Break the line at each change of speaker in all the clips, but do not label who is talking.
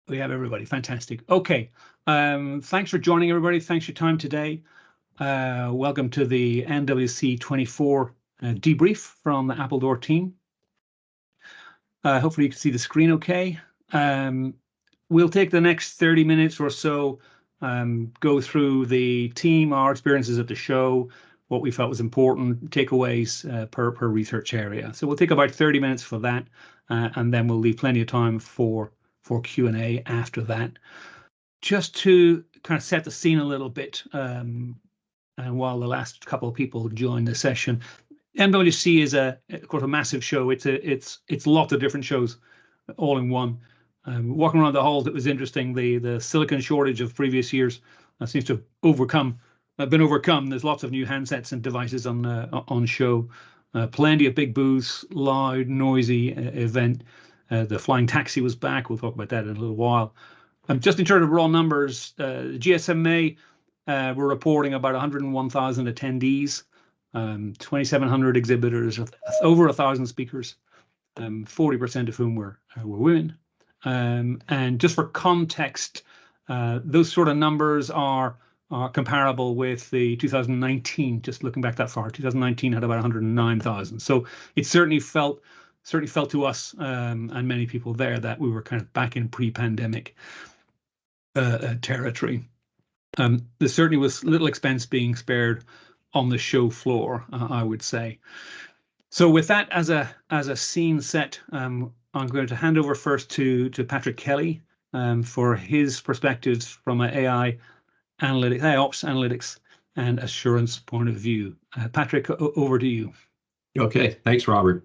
We have everybody. Fantastic. Okay. Thanks for joining, everybody. Thanks for your time today. Welcome to the MWC24 debrief from the Appledore team. Hopefully you can see the screen okay. We'll take the next 30 minutes or so, go through the team, our experiences at the show, what we felt was important, takeaways per research area. So we'll take about 30 minutes for that, and then we'll leave plenty of time for Q&A after that. Just to kind of set the scene a little bit, and while the last couple of people join the session, MWC is of course a massive show. It's lots of different shows all in one. Walking around the halls, it was interesting. The silicon shortage of previous years seems to have been overcome. There's lots of new handsets and devices on show. Plenty of big booths, loud, noisy event. The flying taxi was back. We'll talk about that in a little while. Just in terms of raw numbers, GSMA were reporting about 101,000 attendees, 2,700 exhibitors, over 1,000 speakers, 40% of whom were women. And just for context, those sort of numbers are comparable with the 2019. Just looking back that far, 2019 had about 109,000. So it certainly felt to us and many people there that we were kind of back in pre-pandemic territory. There certainly was little expense being spared on the show floor, I would say. So with that as a scene set, I'm going to hand over first to Patrick Kelly for his perspectives from an AI ops analytics and assurance point of view. Patrick, over to you.
Okay, thanks, Robert.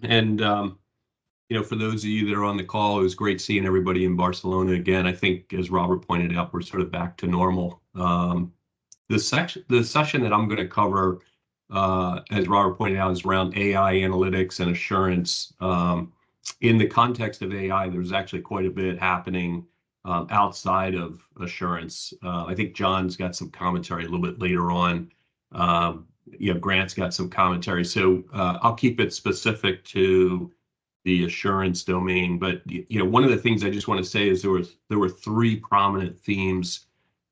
And for those of you that are on the call, it was great seeing everybody in Barcelona again. I think, as Robert pointed out, we're sort of back to normal. The session that I'm going to cover, as Robert pointed out, is around AI analytics and assurance. In the context of AI, there's actually quite a bit happening outside of assurance. I think John's got some commentary a little bit later on. Grant's got some commentary. So I'll keep it specific to the assurance domain. But one of the things I just want to say is there were three prominent themes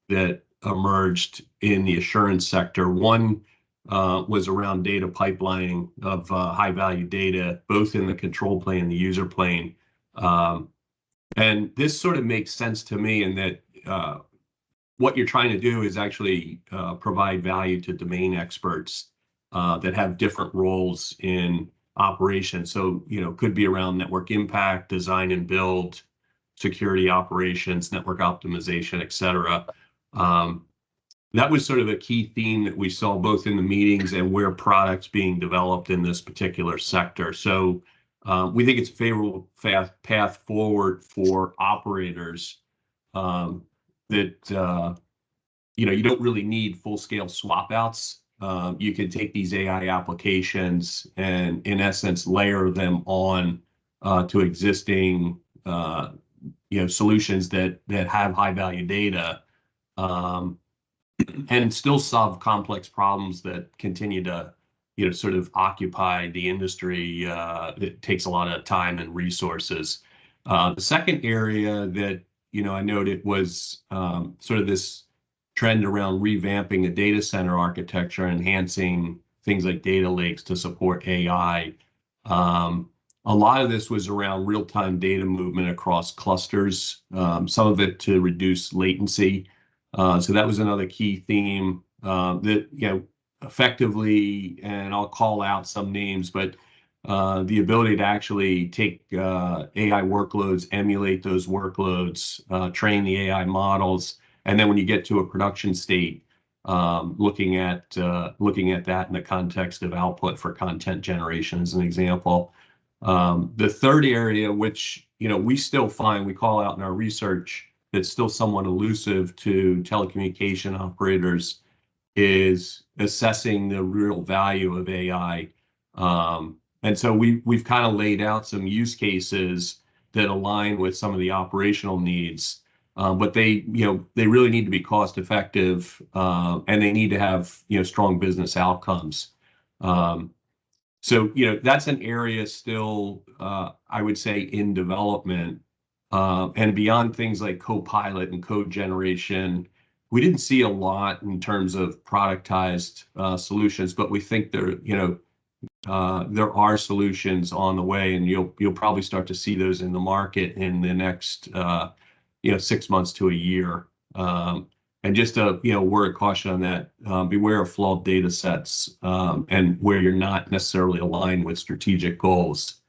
that emerged in the assurance sector. One was around data pipelining of high-value data, both in the control plane and the user plane. And this sort of makes sense to me in that what you're trying to do is actually provide value to domain experts that have different roles in operation. So, could be around network impact, design and build, security operations, network optimization, et cetera. That was sort of a key theme that we saw both in the meetings and where products being developed in this particular sector. So we think it's a favorable path forward for operators that you don't really need full-scale swap outs. You can take these AI applications and, in essence, layer them on to existing solutions that have high-value data, and still solve complex problems that continue to sort of occupy the industry. That takes a lot of time and resources. The second area that I noted was sort of this trend around revamping the data center architecture, enhancing things like data lakes to support AI. A lot of this was around real-time data movement across clusters, some of it to reduce latency. So that was another key theme that effectively, and I'll call out some names, but the ability to actually take AI workloads, emulate those workloads, train the AI models, and then when you get to a production state, looking at that in the context of output for content generation as an example. The third area, which we still find, we call out in our research, that's still somewhat elusive to telecommunication operators, is assessing the real value of AI. And so we've kind of laid out some use cases that align with some of the operational needs, but they really need to be cost effective, and they need to have strong business outcomes. So that's an area still, I would say, in development. And beyond things like Copilot and code generation, we didn't see a lot in terms of productized solutions, but we think there are solutions on the way, and you'll probably start to see those in the market in the next 6 months to a year. And just a word of caution on that: beware of flawed data sets and where you're not necessarily aligned with strategic goals.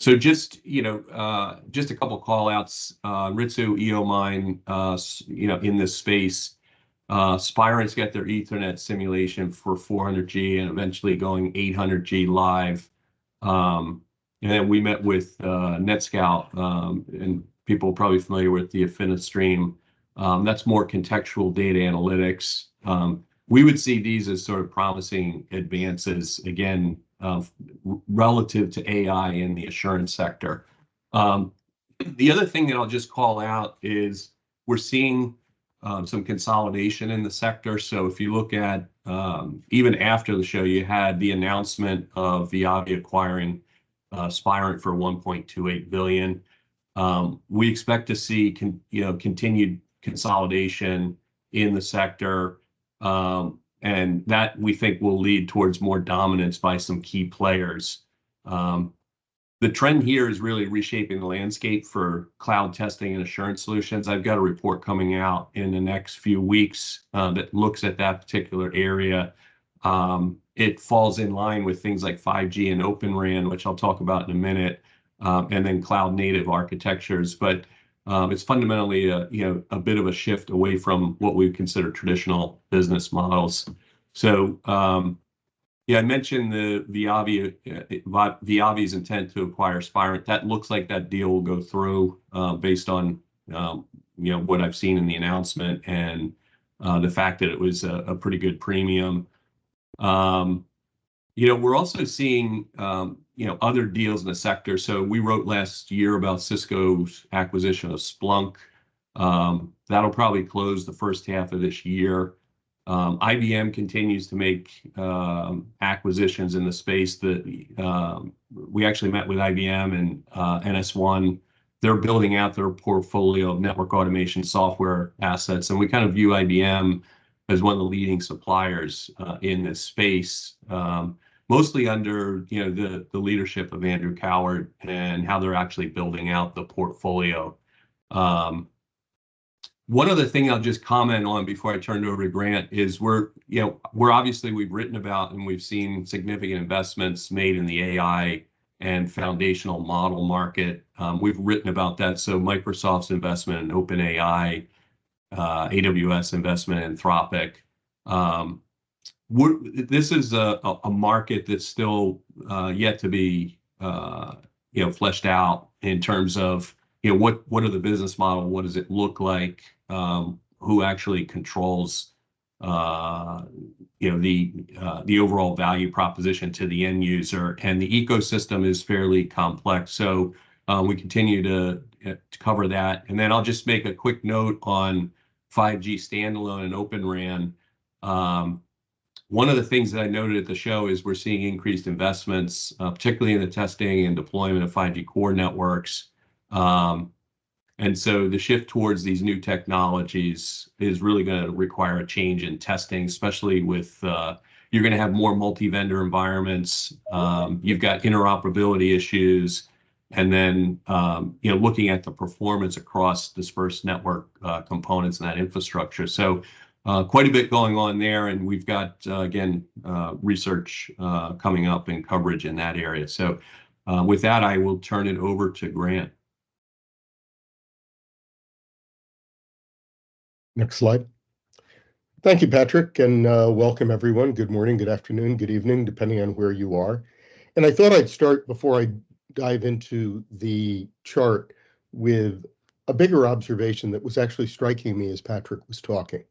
So just a couple call outs. Ritsu, EOMine, in this space. Spirent's got their Ethernet simulation for 400G and eventually going 800G live. And then we met with NetScout, and people are probably familiar with the AffiniStream. That's more contextual data analytics. We would see these as sort of promising advances, again, relative to AI in the assurance sector. The other thing that I'll just call out is we're seeing some consolidation in the sector. So if you look at even after the show, you had the announcement of Viavi acquiring Spirent for $1.28 billion. We expect to see continued consolidation in the sector, and that we think will lead towards more dominance by some key players. The trend here is really reshaping the landscape for cloud testing and assurance solutions. I've got a report coming out in the next few weeks that looks at that particular area. It falls in line with things like 5G and Open RAN, which I'll talk about in a minute, and then cloud native architectures. But it's fundamentally a bit of a shift away from what we consider traditional business models. So I mentioned the Viavi's intent to acquire Spirent. That looks like that deal will go through based on what I've seen in the announcement and the fact that it was a pretty good premium. We're also seeing other deals in the sector. So we wrote last year about Cisco's acquisition of Splunk. That'll probably close the first half of this year. IBM continues to make acquisitions in the space. That we actually met with IBM and NS1. They're building out their portfolio of network automation software assets, and we kind of view IBM as one of the leading suppliers in this space, mostly under the leadership of Andrew Coward and how they're actually building out the portfolio. One other thing I'll just comment on before I turn it over to Grant is we're obviously, we've written about and we've seen significant investments made in the AI and foundational model market. We've written about that. So Microsoft's investment in OpenAI, AWS investment in Anthropic. This is a market that's still yet to be fleshed out in terms of what are the business model, what does it look like, who actually controls the overall value proposition to the end user, and the ecosystem is fairly complex. So we continue to cover that, and then I'll just make a quick note on 5G standalone and Open RAN. One of the things that I noted at the show is we're seeing increased investments, particularly in the testing and deployment of 5G core networks. And so the shift towards these new technologies is really going to require a change in testing, especially with you're going to have more multi-vendor environments. You've got interoperability issues, and then looking at the performance across dispersed network components and that infrastructure. So quite a bit going on there, and we've got research coming up and coverage in that area. So with that, I will turn it over to Grant.
Next slide. Thank you, Patrick, and welcome everyone. Good morning, good afternoon, good evening, depending on where you are. And I thought I'd start before I dive into the chart with a bigger observation that was actually striking me as Patrick was talking.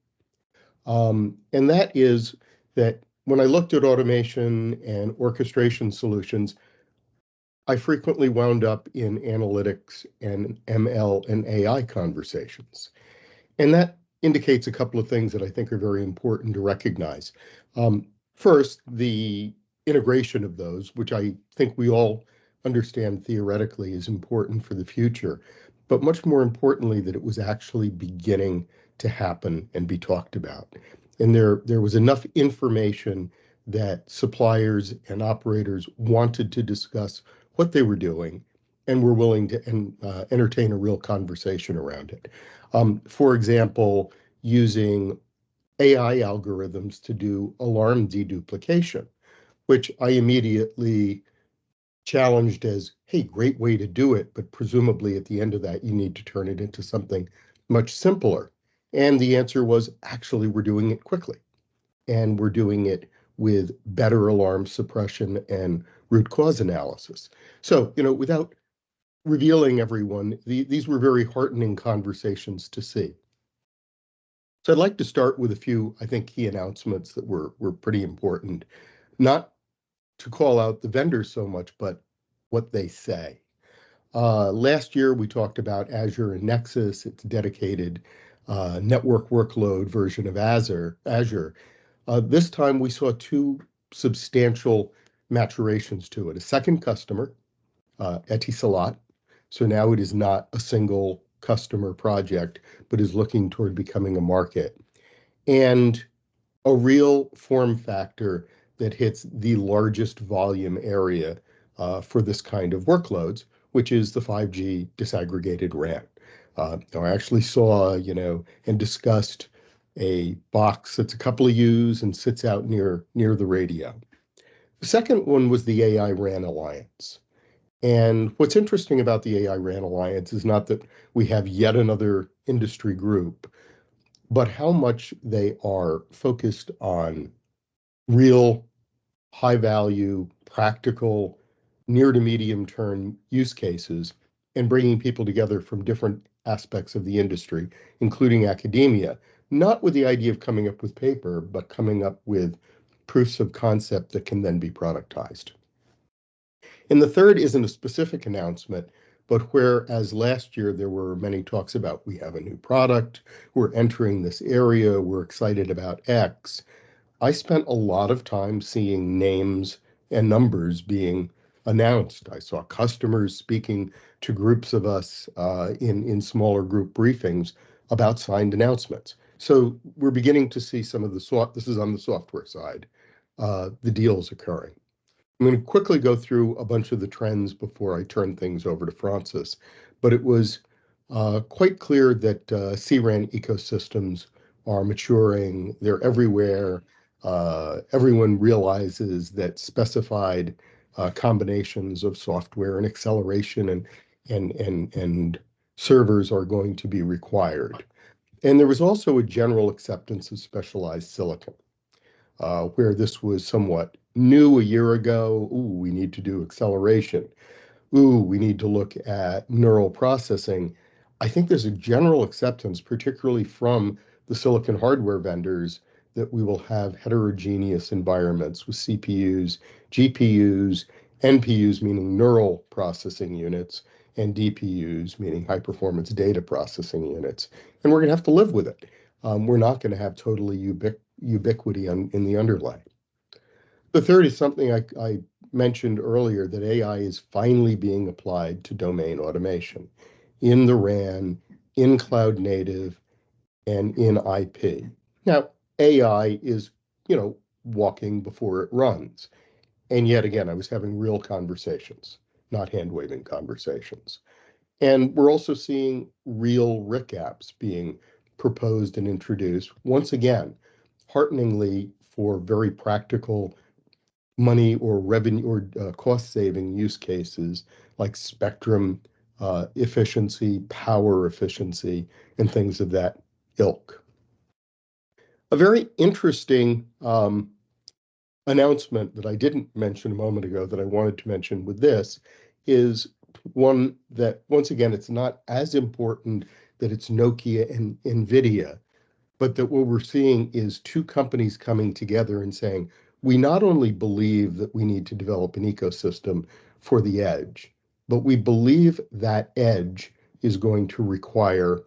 And that is that when I looked at automation and orchestration solutions, I frequently wound up in analytics and ML and AI conversations. And that indicates a couple of things that I think are very important to recognize. First, the integration of those, which I think we all understand theoretically is important for the future, but much more importantly, that it was actually beginning to happen and be talked about. And there was enough information that suppliers and operators wanted to discuss what they were doing and were willing to entertain a real conversation around it. For example, using AI algorithms to do alarm deduplication, which I immediately challenged as, hey, great way to do it, but presumably at the end of that, you need to turn it into something much simpler. And the answer was, actually, we're doing it quickly. And we're doing it with better alarm suppression and root cause analysis. So, without revealing everyone, these were very heartening conversations to see. So I'd like to start with a few, I think, key announcements that were pretty important, not to call out the vendors so much, but what they say. Last year, we talked about Azure and Nexus, its dedicated network workload version of Azure. This time, we saw two substantial maturations to it. A second customer, Etisalat. So now it is not a single customer project, but is looking toward becoming a market. And a real form factor that hits the largest volume area for this kind of workloads, which is the 5G disaggregated RAN. I actually saw, and discussed a box that's a couple of U's and sits out near the radio. The second one was the AI RAN Alliance. And what's interesting about the AI RAN Alliance is not that we have yet another industry group, but how much they are focused on real, high-value, practical, near to medium-term use cases and bringing people together from different aspects of the industry, including academia, not with the idea of coming up with paper, but coming up with proofs of concept that can then be productized. And the third isn't a specific announcement, but whereas last year there were many talks about we have a new product, we're entering this area, we're excited about X, I spent a lot of time seeing names and numbers being announced. I saw customers speaking to groups of us in smaller group briefings about signed announcements. So we're beginning to see some of this is on the software side, the deals occurring. I'm going to quickly go through a bunch of the trends before I turn things over to Francis, but it was quite clear that CRAN ecosystems are maturing. They're everywhere. Everyone realizes that specified combinations of software and acceleration and servers are going to be required. And there was also a general acceptance of specialized silicon, where this was somewhat new a year ago. Ooh, we need to do acceleration. Ooh, we need to look at neural processing. I think there's a general acceptance, particularly from the silicon hardware vendors, that we will have heterogeneous environments with CPUs, GPUs, NPUs, meaning neural processing units, and DPUs, meaning high performance data processing units. And we're going to have to live with it. We're not going to have totally ubiquity in the underlay. The third is something I mentioned earlier, that AI is finally being applied to domain automation in the RAN, in cloud native, and in IP. Now, AI is, walking before it runs. And yet again, I was having real conversations, not hand-waving conversations. And we're also seeing real RIC apps being proposed and introduced, once again, hearteningly for very practical money or revenue or cost-saving use cases like spectrum efficiency, power efficiency, and things of that ilk. A very interesting announcement that I didn't mention a moment ago that I wanted to mention with this is one that, once again, it's not as important that it's Nokia and NVIDIA, but that what we're seeing is two companies coming together and saying, we not only believe that we need to develop an ecosystem for the edge, but we believe that edge is going to require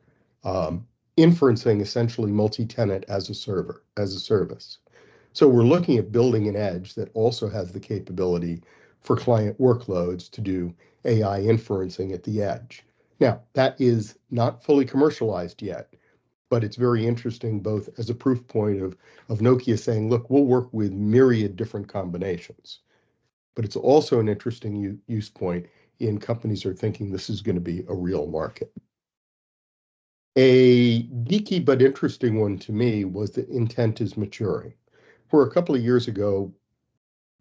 inferencing, essentially multi-tenant as a service. So we're looking at building an edge that also has the capability for client workloads to do AI inferencing at the edge. Now, that is not fully commercialized yet, but it's very interesting both as a proof point of Nokia saying, look, we'll work with myriad different combinations. But it's also an interesting use point in companies are thinking this is going to be a real market. A geeky but interesting one to me was that intent is maturing. For a couple of years ago,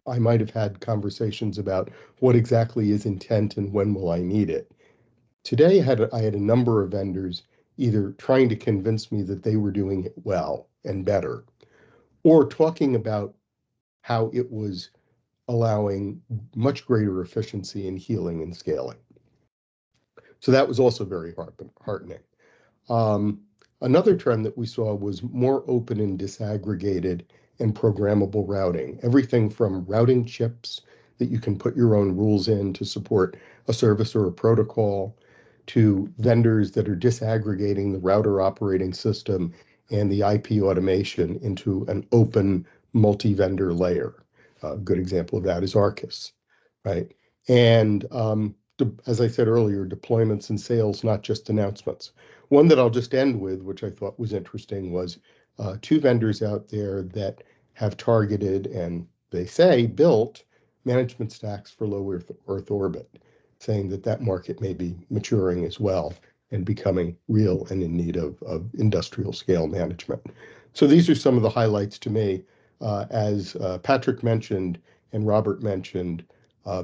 I might have had conversations about what exactly is intent and when will I need it. Today, I had a number of vendors either trying to convince me that they were doing it well and better, or talking about how it was allowing much greater efficiency in healing and scaling. So that was also very heartening. Another trend that we saw was more open and disaggregated and programmable routing. Everything from routing chips that you can put your own rules in to support a service or a protocol, to vendors that are disaggregating the router operating system and the IP automation into an open multi-vendor layer. A good example of that is Arcus, right? And as I said earlier, deployments and sales, not just announcements. One that I'll just end with, which I thought was interesting, was two vendors out there that have targeted and they say built management stacks for low Earth orbit, saying that that market may be maturing as well and becoming real and in need of industrial scale management. So these are some of the highlights to me. As Patrick mentioned and Robert mentioned,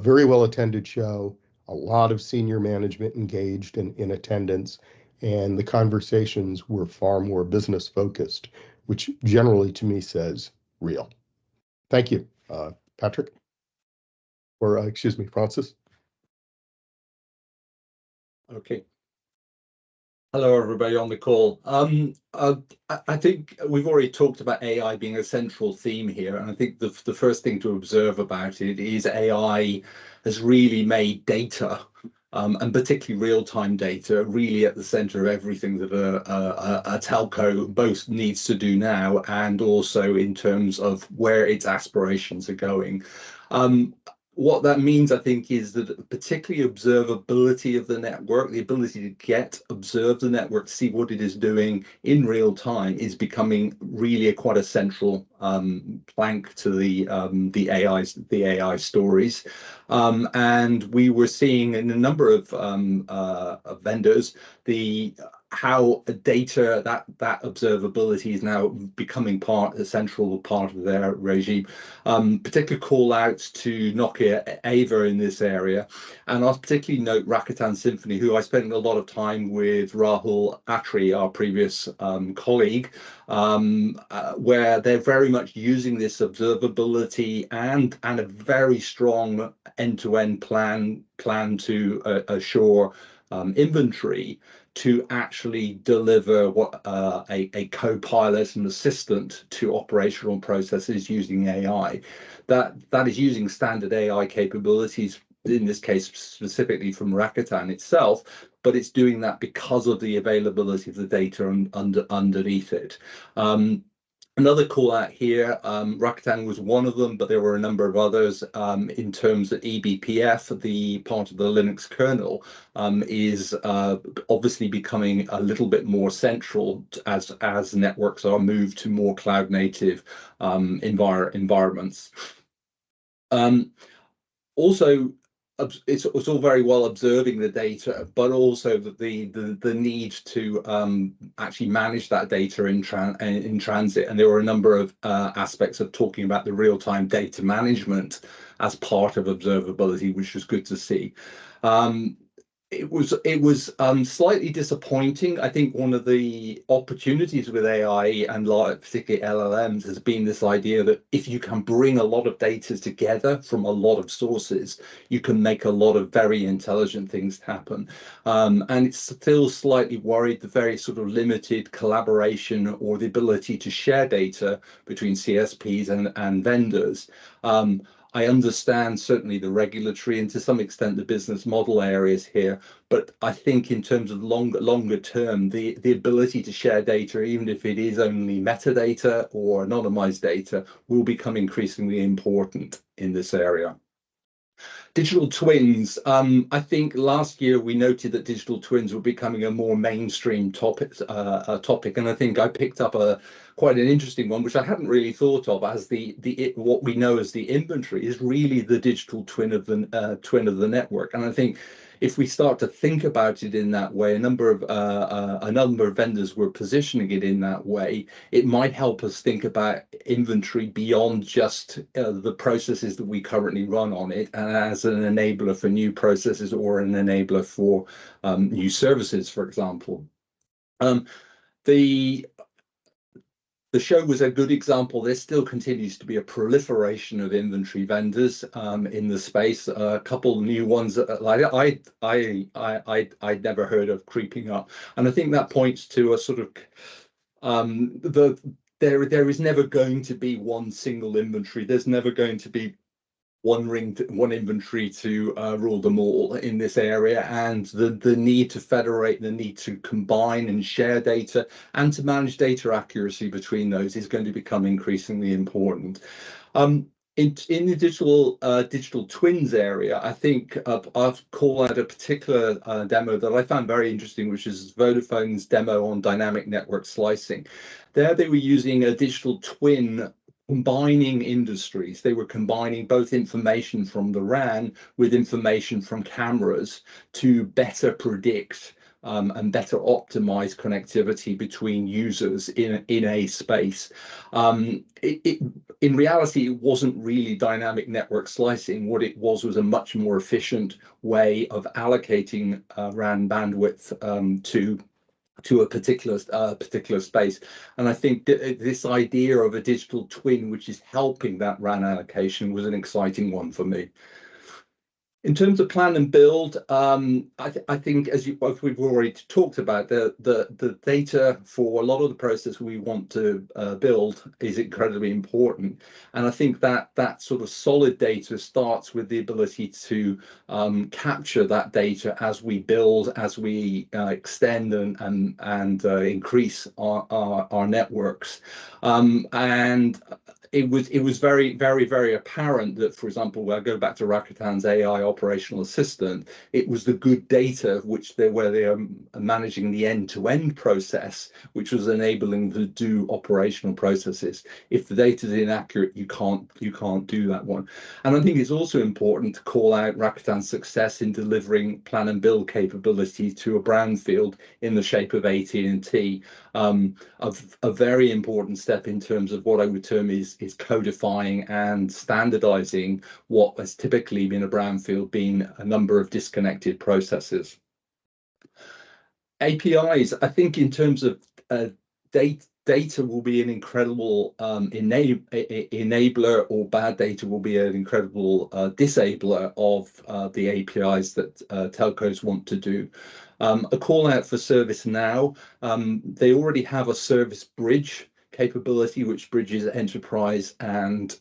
very well attended show, a lot of senior management engaged in attendance, and the conversations were far more business focused, which generally to me says real. Thank you, Patrick, or excuse me, Francis.
Okay. Hello, everybody on the call. I think we've already talked about AI being a central theme here, and I think the first thing to observe about it is AI has really made data, and particularly real-time data, really at the center of everything that a telco both needs to do now and also in terms of where its aspirations are going. What that means, I think, is that particularly observability of the network, the ability to observe the network, see what it is doing in real time, is becoming really quite a central plank to the AI stories. And we were seeing in a number of vendors how data, that observability is now becoming a central part of their regime. Particular call outs to Nokia Ava in this area, and I'll particularly note Rakuten Symphony, who I spent a lot of time with Rahul Attri, our previous colleague, where they're very much using this observability and a very strong end-to-end plan to assure inventory to actually deliver what a co-pilot and assistant to operational processes using AI. That is using standard AI capabilities, in this case specifically from Rakuten itself, but it's doing that because of the availability of the data underneath it. Another call out here, Rakuten was one of them, but there were a number of others in terms of eBPF, the part of the Linux kernel, is obviously becoming a little bit more central as networks are moved to more cloud native environments. Also, it's all very well observing the data, but also the need to actually manage that data in transit. And there were a number of aspects of talking about the real-time data management as part of observability, which was good to see. It was slightly disappointing. I think one of the opportunities with AI and particularly LLMs has been this idea that if you can bring a lot of data together from a lot of sources, you can make a lot of very intelligent things happen. And it's still slightly worried the very sort of limited collaboration or the ability to share data between CSPs and vendors. I understand certainly the regulatory and to some extent the business model areas here, but I think in terms of longer term, the ability to share data, even if it is only metadata or anonymized data, will become increasingly important in this area. Digital twins. I think last year we noted that digital twins were becoming a more mainstream topic, and I think I picked up quite an interesting one, which I hadn't really thought of as what we know as the inventory is really the digital twin of the network. And I think if we start to think about it in that way, a number of vendors were positioning it in that way. It might help us think about inventory beyond just the processes that we currently run on it, and as an enabler for new processes or an enabler for new services, for example. The show was a good example. There still continues to be a proliferation of inventory vendors in the space. A couple new ones that I'd never heard of creeping up, and I think that points to a sort of there is never going to be one single inventory. There's never going to be one inventory to rule them all in this area, and the need to federate, the need to combine and share data and to manage data accuracy between those is going to become increasingly important. In the digital twins area, I think I'll call out a particular demo that I found very interesting, which is Vodafone's demo on dynamic network slicing. There they were using a digital twin combining industries. They were combining both information from the RAN with information from cameras to better predict and better optimize connectivity between users in a space. In reality, it wasn't really dynamic network slicing. What it was a much more efficient way of allocating RAN bandwidth to a particular space. And I think this idea of a digital twin, which is helping that RAN allocation, was an exciting one for me. In terms of plan and build, I think as we've already talked about, the data for a lot of the process we want to build is incredibly important. And I think that sort of solid data starts with the ability to capture that data as we build, as we extend and increase our networks. And it was very apparent that, for example, I go back to Rakuten's AI operational assistant, it was the good data where they are managing the end-to-end process, which was enabling them to do operational processes. If the data is inaccurate, you can't do that one. And I think it's also important to call out Rakuten's success in delivering plan and build capability to a brownfield in the shape of AT&T. A very important step in terms of what I would term is codifying and standardizing what has typically been a brownfield, being a number of disconnected processes. APIs, I think in terms of data will be an incredible enabler, or bad data will be an incredible disabler of the APIs that telcos want to do. A call out for ServiceNow. They already have a service bridge capability, which bridges enterprise and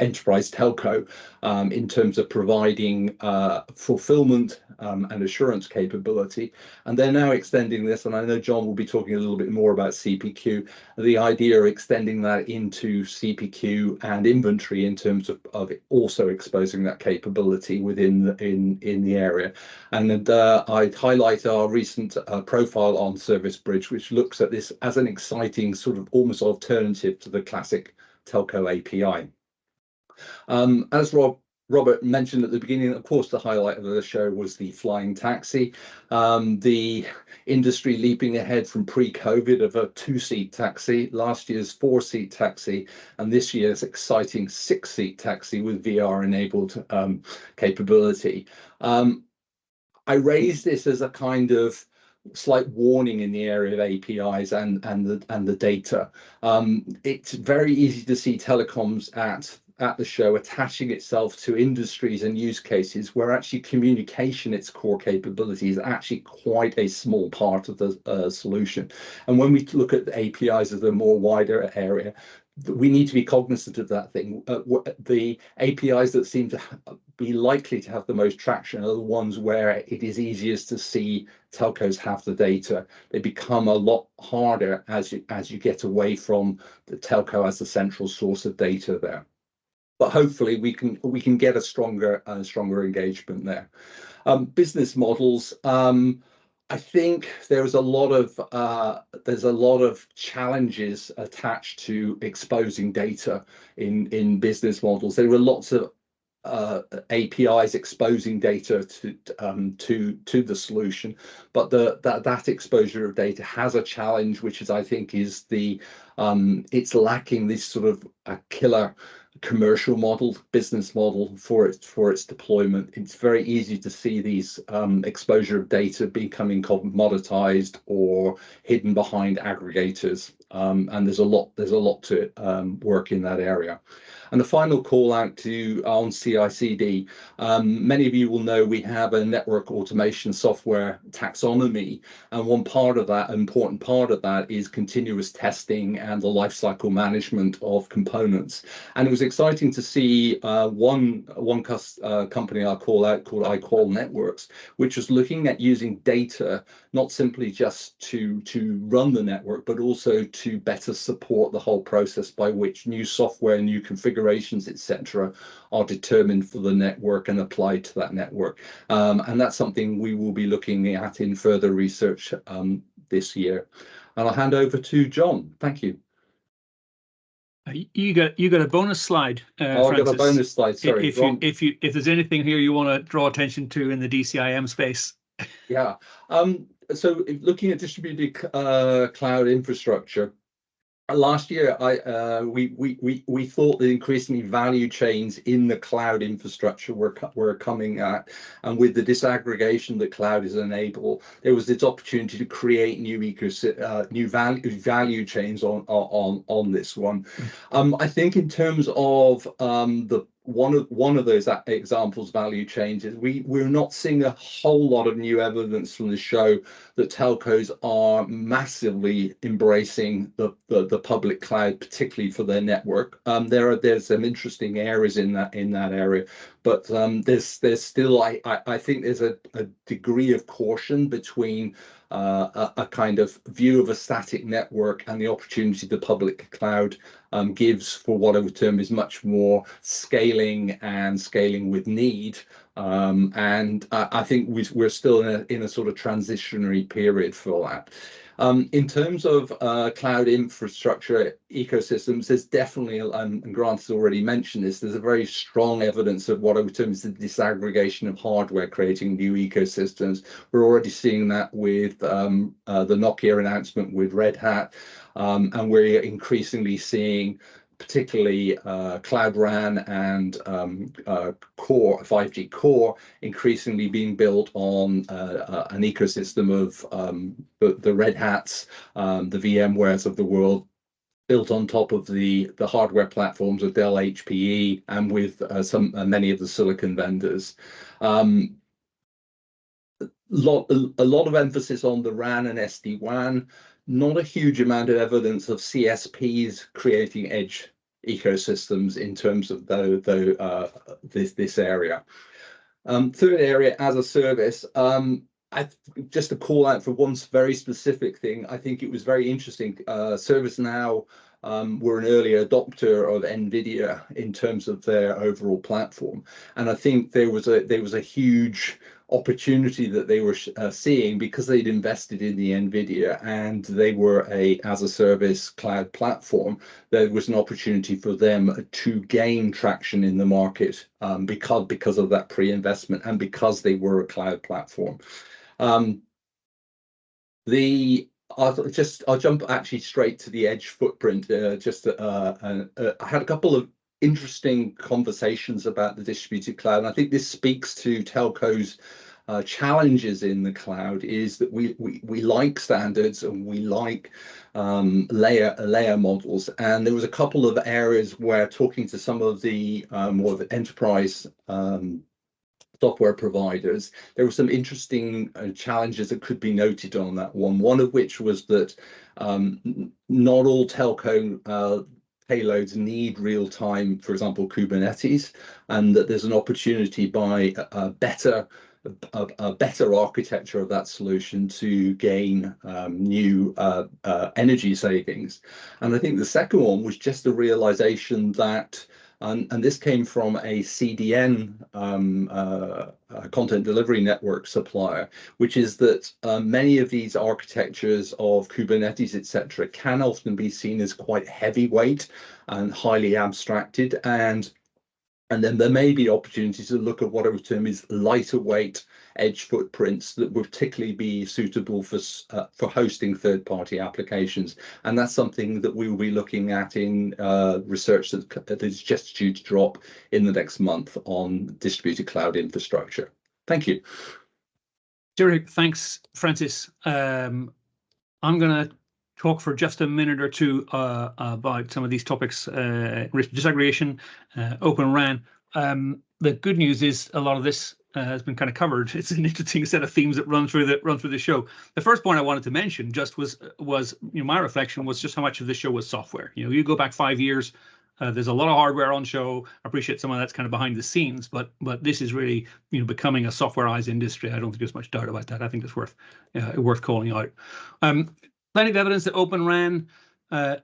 enterprise telco in terms of providing fulfillment and assurance capability. And they're now extending this, and I know John will be talking a little bit more about CPQ, the idea of extending that into CPQ and inventory in terms of also exposing that capability within the area. And I'd highlight our recent profile on Service Bridge, which looks at this as an exciting sort of almost alternative to the classic telco API. As Robert mentioned at the beginning, of course, the highlight of the show was the flying taxi. The industry leaping ahead from pre-COVID of a 2-seat taxi, last year's 4-seat taxi, and this year's exciting 6-seat taxi with VR-enabled capability. I raise this as a kind of slight warning in the area of APIs and the data. It's very easy to see telecoms at the show attaching itself to industries and use cases where actually communication, its core capability, is actually quite a small part of the solution. And when we look at the APIs as a more wider area, we need to be cognizant of that thing. The APIs that seem to be likely to have the most traction are the ones where it is easiest to see telcos have the data. They become a lot harder as you get away from the telco as the central source of data there. but hopefully we can get a stronger engagement there. Business models. I think there's a lot of challenges attached to exposing data in business models. There were lots of APIs exposing data to the solution, but that exposure of data has a challenge, which is, I think, is it's lacking this sort of a killer commercial model, business model for its deployment. It's very easy to see these exposure of data becoming commoditized or hidden behind aggregators, and there's a lot to work in that area. And the final call out on CI/CD. Many of you will know we have a network automation software taxonomy, and one part of that, important part of that, is continuous testing and the lifecycle management of components. And it was exciting to see one company I call out called iQual Networks, which was looking at using data not simply just to run the network, but also to better support the whole process by which new software, new configurations, etc., are determined for the network and applied to that network. And that's something we will be looking at in further research this year. And I'll hand over to John. Thank you.
You got a bonus slide.
I've got a bonus slide. Sorry.
If there's anything here you want to draw attention to in the DCIM space.
Yeah. So looking at distributed cloud infrastructure, last year we thought that increasingly value chains in the cloud infrastructure were coming at, and with the disaggregation that cloud is enable, there was this opportunity to create new value chains on this one. I think in terms of one of those examples, value chains, is we're not seeing a whole lot of new evidence from the show that telcos are massively embracing the public cloud, particularly for their network. There's some interesting areas in that area, but there's still, I think there's a degree of caution between a kind of view of a static network and the opportunity the public cloud gives for what I would term is much more scaling with need. And I think we're still in a sort of transitionary period for that. In terms of cloud infrastructure ecosystems, there's definitely, and Grant has already mentioned this, there's a very strong evidence of what I would term as the disaggregation of hardware creating new ecosystems. We're already seeing that with the Nokia announcement with Red Hat, and we're increasingly seeing particularly Cloud RAN and core 5G core increasingly being built on an ecosystem of the Red Hats, the VMwares of the world, built on top of the hardware platforms of Dell, HPE, and with many of the silicon vendors. A lot of emphasis on the RAN and SD-WAN. Not a huge amount of evidence of CSPs creating edge ecosystems in terms of this area. Third area, as a service. Just to call out for one very specific thing, I think it was very interesting. ServiceNow were an early adopter of NVIDIA in terms of their overall platform, and I think there was a huge opportunity that they were seeing because they'd invested in the NVIDIA and they were a as a service cloud platform. There was an opportunity for them to gain traction in the market because of that pre-investment and because they were a cloud platform. I'll jump actually straight to the edge footprint. I had a couple of interesting conversations about the distributed cloud, and I think this speaks to telcos' challenges in the cloud. Is that we like standards and we like layer models, and there was a couple of areas where talking to some of the more of the enterprise software providers, there were some interesting challenges that could be noted on that one. One of which was that not all telco payloads need real-time, for example, Kubernetes, and that there's an opportunity by a better architecture of that solution to gain new energy savings. And I think the second one was just the realization that And this came from a CDN content delivery network supplier, which is that many of these architectures of Kubernetes, etc., can often be seen as quite heavyweight and highly abstracted, and then there may be opportunities to look at what I would term is lighter weight edge footprints that would particularly be suitable for hosting third-party applications. And that's something that we will be looking at in research that is just due to drop in the next month on distributed cloud infrastructure. Thank you.
Terrific. Thanks, Francis. I'm going to talk for just a minute or two about some of these topics: disaggregation, Open RAN. The good news is a lot of this has been kind of covered. It's an interesting set of themes that run through the show. The first point I wanted to mention just was my reflection was just how much of this show was software. You go back 5 years. There's a lot of hardware on show. I appreciate some of that's kind of behind the scenes, but this is really becoming a softwareized industry. I don't think there's much doubt about that. I think it's worth calling out. Plenty of evidence that Open RAN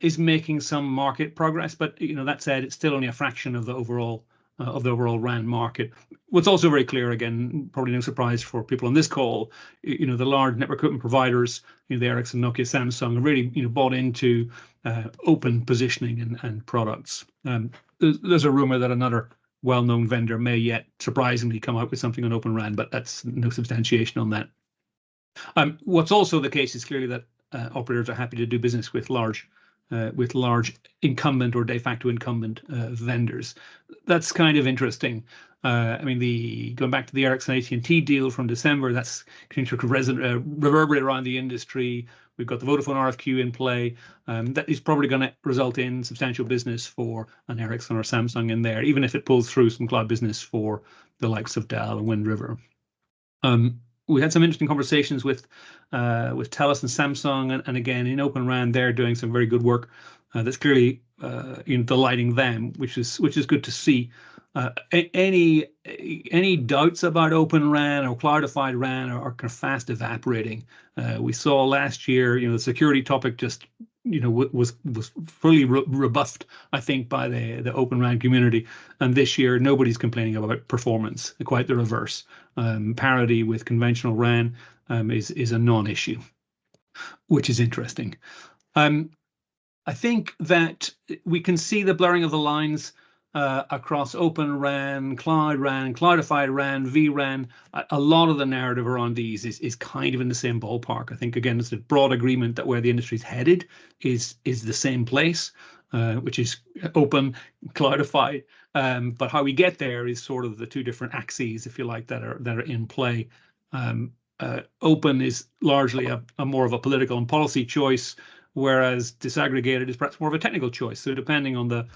is making some market progress, but that said, it's still only a fraction of the overall RAN market. What's also very clear, again, probably no surprise for people on this call, the large network equipment providers, the Ericsson, Nokia, Samsung, have really bought into open positioning and products. There's a rumor that another well-known vendor may yet surprisingly come out with something on Open RAN, but that's no substantiation on that. What's also the case is clearly that operators are happy to do business with large incumbent or de facto incumbent vendors. That's kind of interesting. Going back to the Ericsson AT&T deal from December, that's continuing to reverberate around the industry. We've got the Vodafone RFQ in play. That is probably going to result in substantial business for an Ericsson or Samsung in there, even if it pulls through some cloud business for the likes of Dell and Wind River. We had some interesting conversations with TELUS and Samsung, and again in Open RAN, they're doing some very good work that's clearly delighting them, which is good to see. Any doubts about Open RAN or cloudified RAN are kind of fast evaporating. We saw last year, the security topic just was fully rebuffed, I think, by the Open RAN community. And this year, nobody's complaining about performance. Quite the reverse. Parity with conventional RAN is a non-issue, which is interesting. I think that we can see the blurring of the lines across Open RAN, cloudified RAN, vRAN. A lot of the narrative around these is kind of in the same ballpark. I think, again, it's a broad agreement that where the industry's headed is the same place, which is open, cloudified. But how we get there is sort of the two different axes, if you like, that are in play. Open is largely a more of a political and policy choice, whereas disaggregated is perhaps more of a technical choice. So depending on the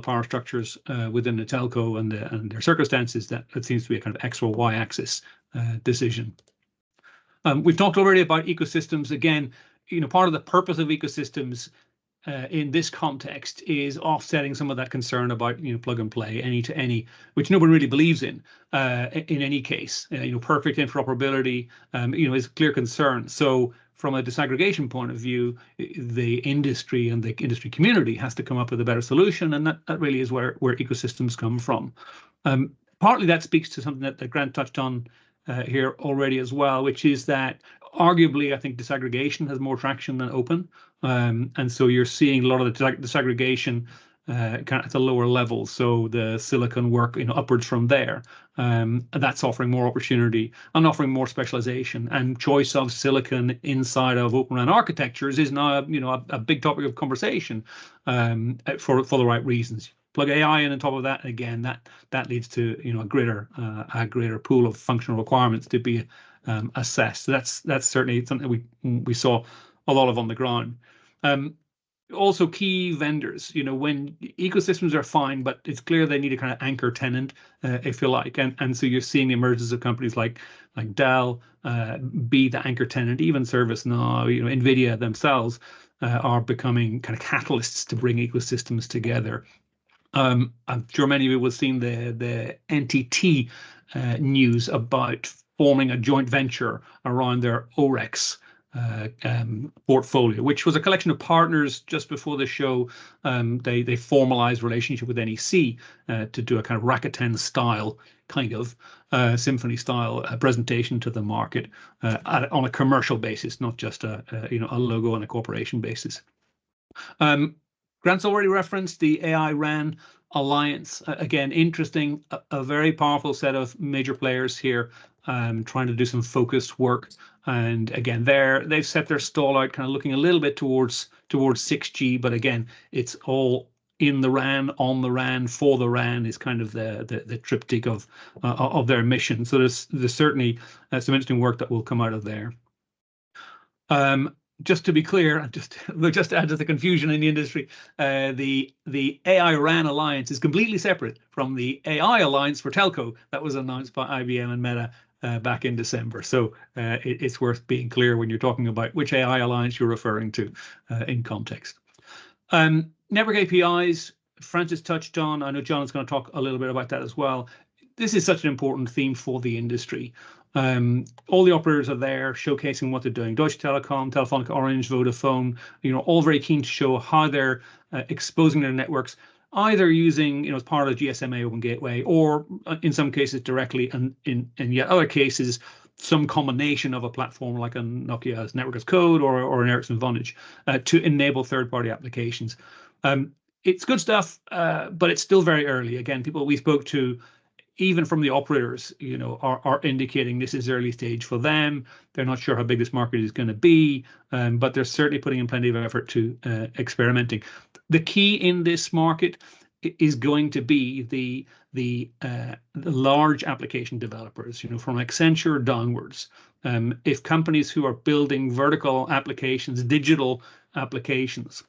power structures within the telco and their circumstances, that seems to be a kind of X or Y axis decision. We've talked already about ecosystems. Again, part of the purpose of ecosystems in this context is offsetting some of that concern about plug and play, any to any, which no one really believes in any case. Perfect interoperability is a clear concern. So from a disaggregation point of view, the industry and the industry community has to come up with a better solution, and that really is where ecosystems come from. Partly that speaks to something that Grant touched on here already as well, which is that arguably I think disaggregation has more traction than open, and so you're seeing a lot of the disaggregation kind of at the lower level. So the silicon work, upwards from there, that's offering more opportunity and offering more specialization, and choice of silicon inside of Open RAN architectures is now, a big topic of conversation for the right reasons. Plug AI in on top of that, and again, that leads to a greater pool of functional requirements to be assessed. So that's certainly something we saw a lot of on the ground. Also key vendors, when ecosystems are fine, but it's clear they need a kind of anchor tenant, if you like. And so you're seeing the emergence of companies like Dell be the anchor tenant. Even ServiceNow, NVIDIA themselves are becoming kind of catalysts to bring ecosystems together. I'm sure many of you will have seen the NTT news about forming a joint venture around their OREX portfolio, which was a collection of partners just before the show. They formalized relationship with NEC to do a kind of Rakuten style, kind of symphony style presentation to the market on a commercial basis, not just a logo on a corporation basis. Grant's already referenced the AI RAN Alliance. Again, interesting, a very powerful set of major players here trying to do some focused work. And again, they've set their stall out, kind of looking a little bit towards 6G, but again, it's all in the RAN, on the RAN, for the RAN is kind of the triptych of their mission. So there's certainly some interesting work that will come out of there. Just to be clear, just to add to the confusion in the industry, the AI RAN Alliance is completely separate from the AI Alliance for Telco that was announced by IBM and Meta back in December. So it's worth being clear when you're talking about which AI Alliance you're referring to in context. Network APIs, Francis touched on. I know John is going to talk a little bit about that as well. This is such an important theme for the industry. All the operators are there showcasing what they're doing. Deutsche Telekom, Telefonica, Orange, Vodafone, all very keen to show how they're exposing their networks, either using, as part of the GSMA Open Gateway, or in some cases directly, and in yet other cases, some combination of a platform like a Nokia's Network as Code or an Ericsson Vonage to enable third-party applications. It's good stuff, but it's still very early. Again, people we spoke to, even from the operators, are indicating this is early stage for them. They're not sure how big this market is going to be, but they're certainly putting in plenty of effort to experimenting. The key in this market is going to be the large application developers, from Accenture downwards. If companies who are building vertical applications, digital applications,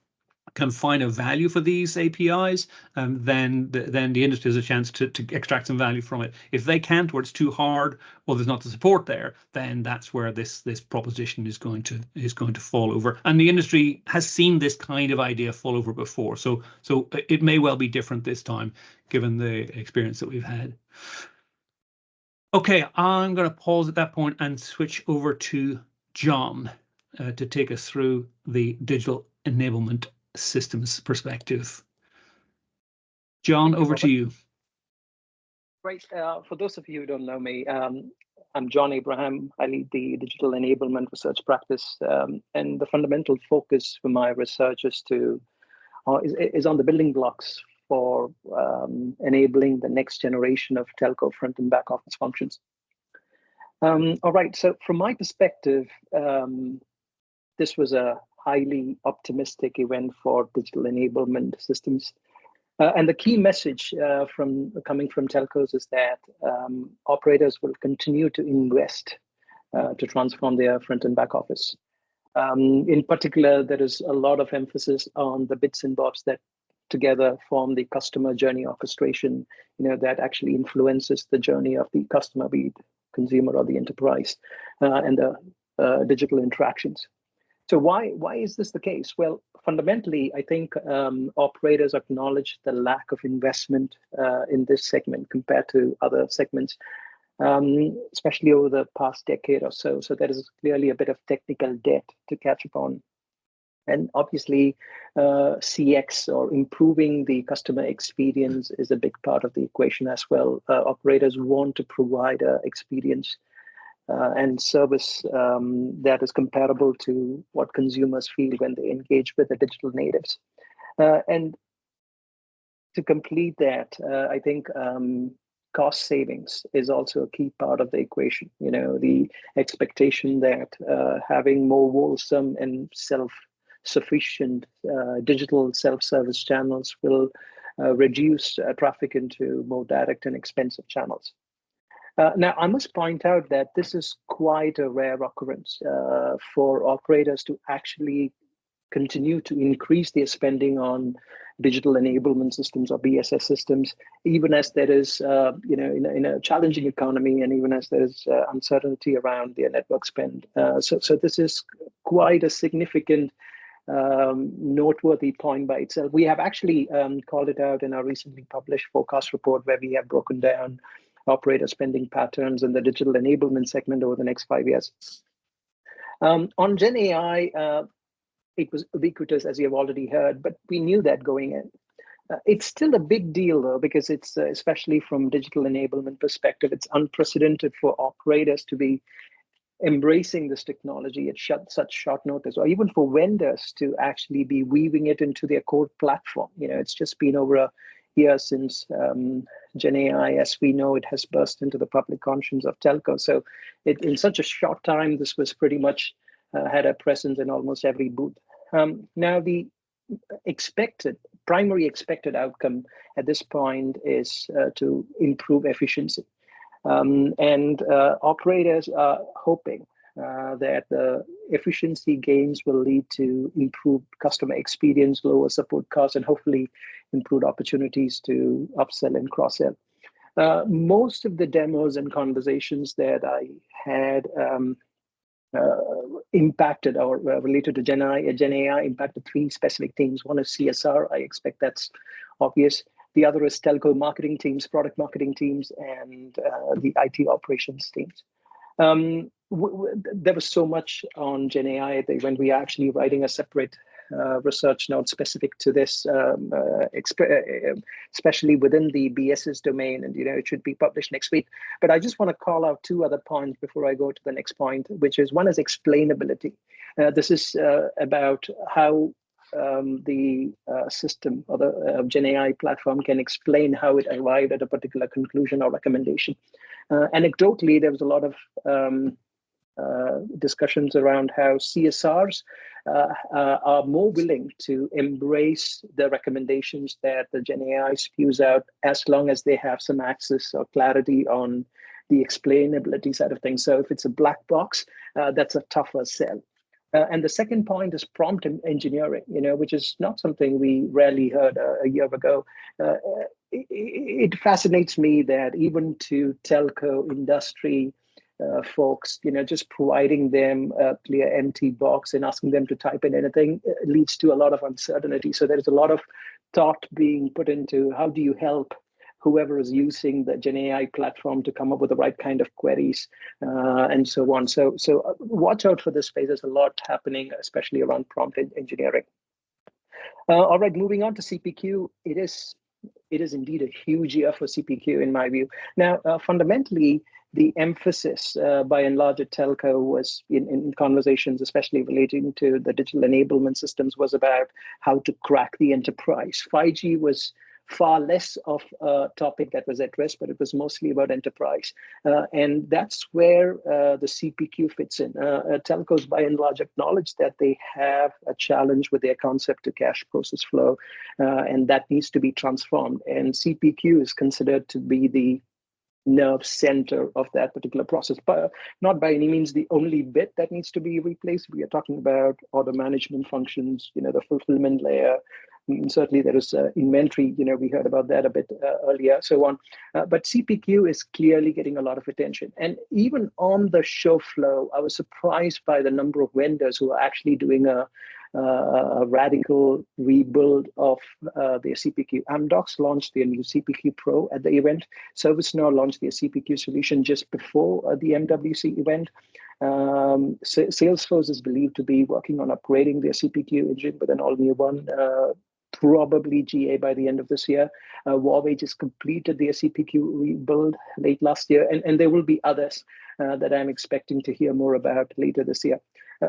can find a value for these APIs, then the industry has a chance to extract some value from it. If they can't, or it's too hard, or there's not the support there, then that's where this proposition is going to fall over. And the industry has seen this kind of idea fall over before, so it may well be different this time, given the experience that we've had. Okay, I'm going to pause at that point and switch over to John to take us through the digital enablement systems perspective. John, over to you.
Great. For those of you who don't know me, I'm John Abraham. I lead the digital enablement research practice, and the fundamental focus for my research is on the building blocks for enabling the next generation of telco front and back office functions. All right. So from my perspective, this was a highly optimistic event for digital enablement systems. And the key message coming from telcos is that operators will continue to invest to transform their front and back office. In particular, there is a lot of emphasis on the bits and bobs that together form the customer journey orchestration, that actually influences the journey of the customer, be it consumer or the enterprise, and the digital interactions. So why is this the case? Well, fundamentally, I think operators acknowledge the lack of investment in this segment compared to other segments, especially over the past decade or so. So there is clearly a bit of technical debt to catch up on. And obviously, CX, or improving the customer experience, is a big part of the equation as well. Operators want to provide an experience and service that is comparable to what consumers feel when they engage with the digital natives. And to complete that, I think cost savings is also a key part of the equation. The expectation that having more wholesome and self-sufficient digital self-service channels will reduce traffic into more direct and expensive channels. Now, I must point out that this is quite a rare occurrence for operators to actually continue to increase their spending on digital enablement systems or BSS systems, even as there is, in a challenging economy, and even as there is uncertainty around their network spend. So this is quite a significant, noteworthy point by itself. We have actually called it out in our recently published forecast report, where we have broken down operator spending patterns in the digital enablement segment over the next 5 years. On Gen AI, it was ubiquitous, as you have already heard, but we knew that going in. It's still a big deal, though, because it's, especially from digital enablement perspective, it's unprecedented for operators to be embracing this technology at such short notice, or even for vendors to actually be weaving it into their core platform. It's just been over a year since Gen AI, as we know, it has burst into the public conscience of telco. So in such a short time, this was pretty much had a presence in almost every booth. Now, the primary expected outcome at this point is to improve efficiency. And operators are hoping that the efficiency gains will lead to improved customer experience, lower support costs, and hopefully improved opportunities to upsell and cross-sell. Most of the demos and conversations that I had impacted or related to Gen AI impacted three specific teams. One is CSR. I expect that's obvious. The other is telco marketing teams, product marketing teams, and the IT operations teams. There was so much on Gen AI that when we are actually writing a separate research note specific to this, especially within the BSS domain, and it should be published next week. But I just want to call out two other points before I go to the next point, which is one is explainability. This is about how the system or the Gen AI platform can explain how it arrived at a particular conclusion or recommendation. Anecdotally, there was a lot of discussions around how CSRs are more willing to embrace the recommendations that the Gen AI spews out, as long as they have some access or clarity on the explainability side of things. So if it's a black box, that's a tougher sell. And the second point is prompt engineering, which is not something we rarely heard a year ago. It fascinates me that even to telco industry folks, just providing them a clear empty box and asking them to type in anything leads to a lot of uncertainty. So there's a lot of thought being put into how do you help whoever is using the Gen AI platform to come up with the right kind of queries and so on. So watch out for this space. There's a lot happening, especially around prompt engineering. All right, moving on to CPQ. It is indeed a huge year for CPQ in my view. Now, fundamentally, the emphasis by and large at telco was in conversations, especially relating to the digital enablement systems, was about how to crack the enterprise. 5G was far less of a topic that was at risk, but it was mostly about enterprise. And that's where the CPQ fits in. Telcos, by and large, acknowledge that they have a challenge with their concept to cash process flow, and that needs to be transformed. And CPQ is considered to be the nerve center of that particular process, but not by any means the only bit that needs to be replaced. We are talking about order management functions, the fulfillment layer. Certainly there is inventory, we heard about that a bit earlier, so on. But CPQ is clearly getting a lot of attention. And even on the show flow, I was surprised by the number of vendors who are actually doing a radical rebuild of their CPQ. Amdocs launched their new CPQ Pro at the event. ServiceNow launched their CPQ solution just before the MWC event. Salesforce is believed to be working on upgrading their CPQ engine with an all-new one, probably GA by the end of this year. Huawei just completed their CPQ rebuild late last year, and there will be others that I'm expecting to hear more about later this year.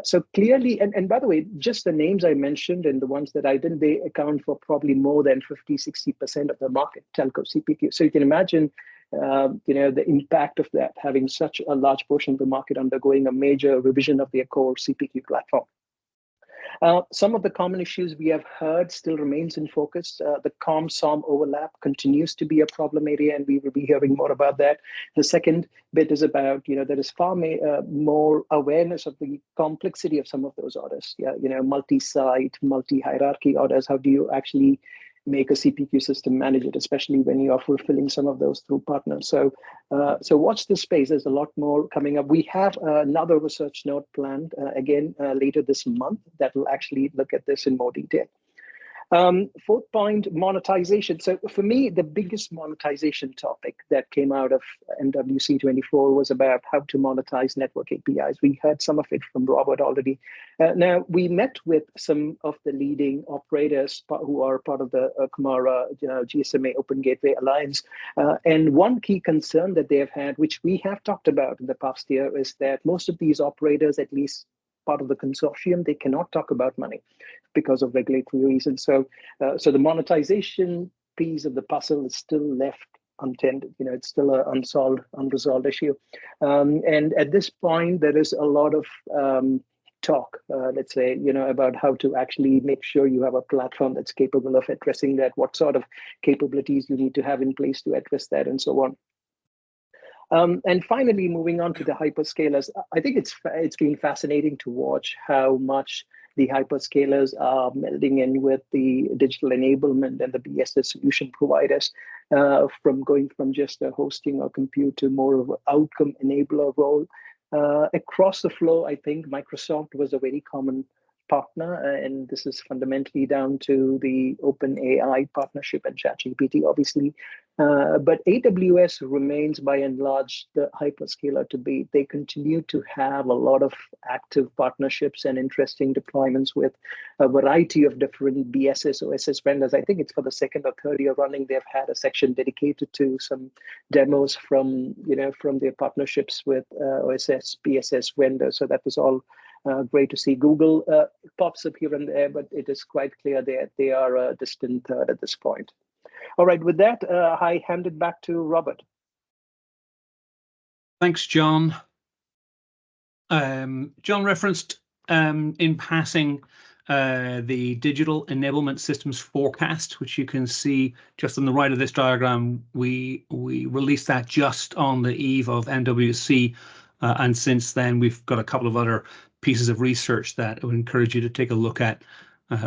So clearly, and by the way, just the names I mentioned and the ones that I didn't, they account for probably more than 50-60% of the market, telco CPQ. So you can imagine, the impact of that, having such a large portion of the market undergoing a major revision of their core CPQ platform. Some of the common issues we have heard still remains in focus. The COM-SOM overlap continues to be a problem area, and we will be hearing more about that. The second bit is about, there is far more awareness of the complexity of some of those orders. Multi-site, multi-hierarchy orders. How do you actually make a CPQ system manage it, especially when you are fulfilling some of those through partners? So watch this space. There's a lot more coming up. We have another research note planned again later this month that will actually look at this in more detail. Fourth point, monetization. So for me, the biggest monetization topic that came out of MWC24 was about how to monetize network APIs. We heard some of it from Robert already. Now, we met with some of the leading operators who are part of the Kumara GSMA Open Gateway Alliance. And one key concern that they have had, which we have talked about in the past year, is that most of these operators, at least part of the consortium, they cannot talk about money because of regulatory reasons. So the monetization piece of the puzzle is still left untended. It's still an unresolved issue. And at this point, there is a lot of talk, let's say, about how to actually make sure you have a platform that's capable of addressing that, what sort of capabilities you need to have in place to address that, and so on. And finally, moving on to the hyperscalers, I think it's been fascinating to watch how much the hyperscalers are melding in with the digital enablement and the BSS solution providers, from going from just a hosting or compute to more of an outcome enabler role. Across the flow, I think Microsoft was a very common partner, and this is fundamentally down to the OpenAI partnership and ChatGPT, obviously. But AWS remains, by and large, the hyperscaler to beat. They continue to have a lot of active partnerships and interesting deployments with a variety of different BSS, OSS vendors. I think it's for the second or third year running, they've had a section dedicated to some demos from their partnerships with OSS, BSS vendors. So that was all great to see. Google pops up here and there, but it is quite clear that they are a distant third at this point. All right, with that, I hand it back to Robert.
Thanks, John. John referenced in passing the Digital Enablement Systems Forecast, which you can see just on the right of this diagram. We released that just on the eve of MWC, and since then we've got a couple of other pieces of research that I would encourage you to take a look at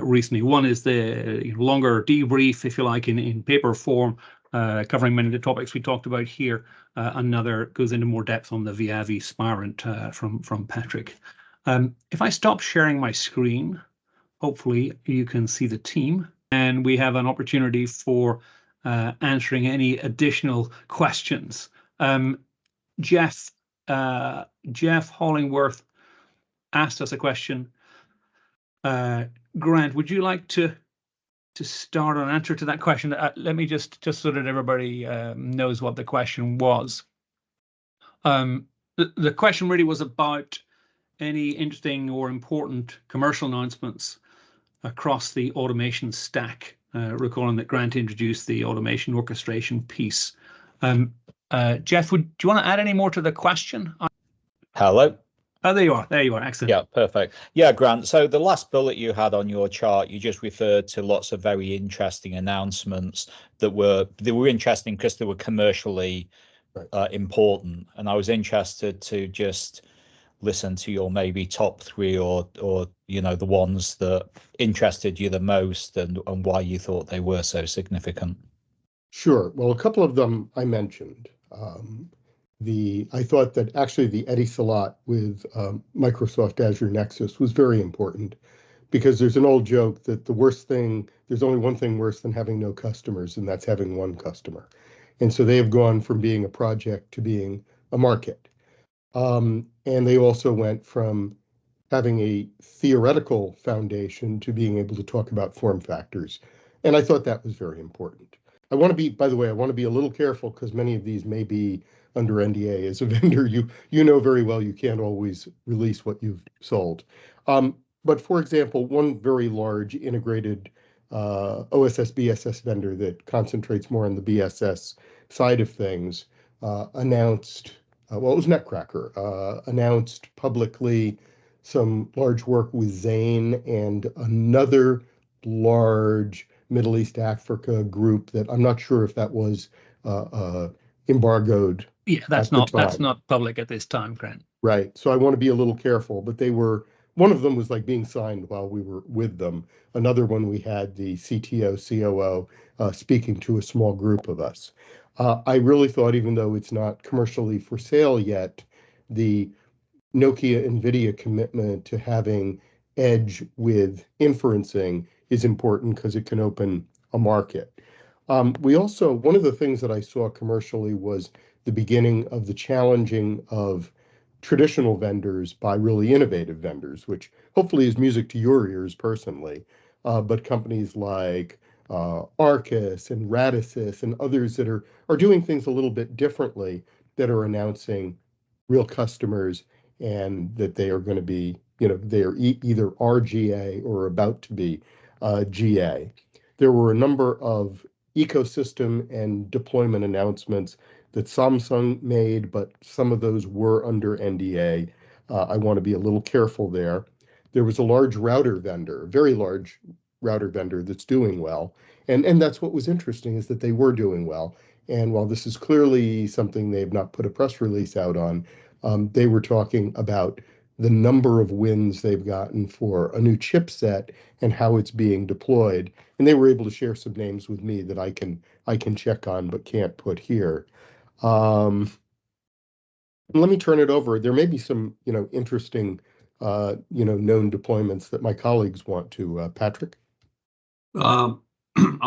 recently. One is the longer debrief, if you like, in paper form, covering many of the topics we talked about here. Another goes into more depth on the Viavi Spirent from Patrick. If I stop sharing my screen, hopefully you can see the team, and we have an opportunity for answering any additional questions. Jeff Hollingworth asked us a question. Grant, would you like to start an answer to that question? Let me just so that everybody knows what the question was. The question really was about any interesting or important commercial announcements across the automation stack, recalling that Grant introduced the automation orchestration piece. Jeff, do you want to add any more to the question?
Hello.
Oh, there you are. There you are. Excellent.
Yeah, perfect. Yeah, Grant. So the last bullet you had on your chart, you just referred to lots of very interesting announcements that were interesting because they were commercially important. And I was interested to just listen to your maybe top three or the ones that interested you the most and why you thought they were so significant.
Sure. Well, a couple of them I mentioned. I thought that actually the Etisalat with Microsoft Azure Nexus was very important, because there's an old joke that there's only one thing worse than having no customers, and that's having one customer. And so they have gone from being a project to being a market. And they also went from having a theoretical foundation to being able to talk about form factors. And I thought that was very important. By the way, I want to be a little careful because many of these may be under NDA. As a vendor, you know very well you can't always release what you've sold. But for example, one very large integrated OSS BSS vendor that concentrates more on the BSS side of things announced, it was Netcracker, announced publicly some large work with Zane and another large Middle East Africa group that I'm not sure if that was embargoed.
Yeah, that's not public at this time, Grant.
Right. So I want to be a little careful, but one of them was like being signed while we were with them. Another one, we had the CTO, COO speaking to a small group of us. I really thought, even though it's not commercially for sale yet, the Nokia NVIDIA commitment to having edge with inferencing is important because it can open a market. We also, one of the things that I saw commercially was the beginning of the challenging of traditional vendors by really innovative vendors, which hopefully is music to your ears personally. But companies like Arcus and Radisys and others that are doing things a little bit differently, that are announcing real customers and that they are going to be, they are either RGA or about to be GA. There were a number of ecosystem and deployment announcements that Samsung made, but some of those were under NDA. I want to be a little careful there. There was a large router vendor, a very large router vendor that's doing well. And that's what was interesting, is that they were doing well. And while this is clearly something they've not put a press release out on, they were talking about the number of wins they've gotten for a new chipset and how it's being deployed. And they were able to share some names with me that I can check on but can't put here. Let me turn it over. There may be some, interesting, known deployments that my colleagues want to, Patrick.
I'll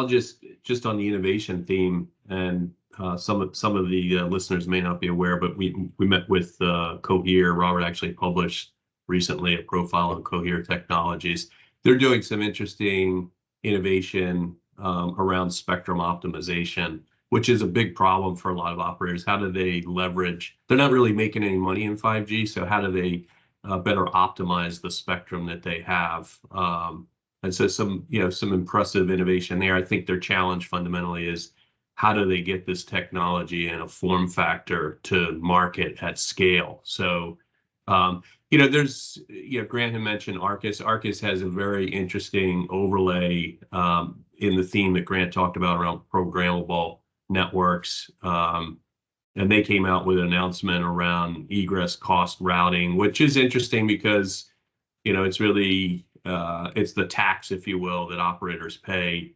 just on the innovation theme, and some of the listeners may not be aware, but we met with Cohere. Robert actually published recently a profile on Cohere Technologies. They're doing some interesting innovation around spectrum optimization, which is a big problem for a lot of operators. How do they leverage? They're not really making any money in 5G, so how do they better optimize the spectrum that they have? And so some impressive innovation there. I think their challenge fundamentally is, how do they get this technology in a form factor to market at scale? So, there's, Grant had mentioned Arcus. Arcus has a very interesting overlay in the theme that Grant talked about around programmable networks. And they came out with an announcement around egress cost routing, which is interesting because, it's really, it's the tax, if you will, that operators pay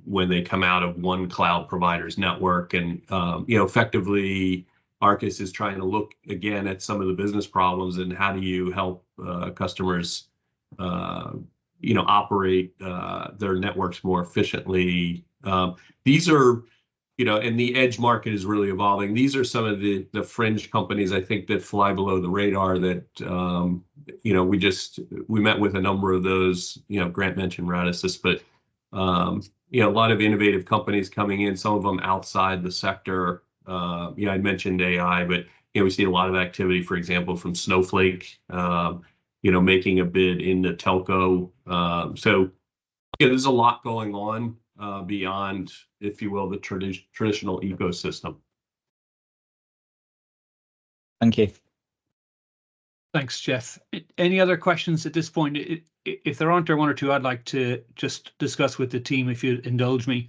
when they come out of one cloud provider's network. And, effectively, Arcus is trying to look again at some of the business problems and how do you help customers, operate their networks more efficiently. These are, and the edge market is really evolving. These are some of the fringe companies, I think, that fly below the radar that, we met with a number of those. Grant mentioned Radisys, but a lot of innovative companies coming in, some of them outside the sector. I mentioned AI, but we see a lot of activity, for example, from Snowflake, making a bid into telco. So there's a lot going on beyond, if you will, the traditional ecosystem.
Thank you.
Thanks, Jeff. Any other questions at this point? If there aren't, one or two I'd like to just discuss with the team, if you indulge me.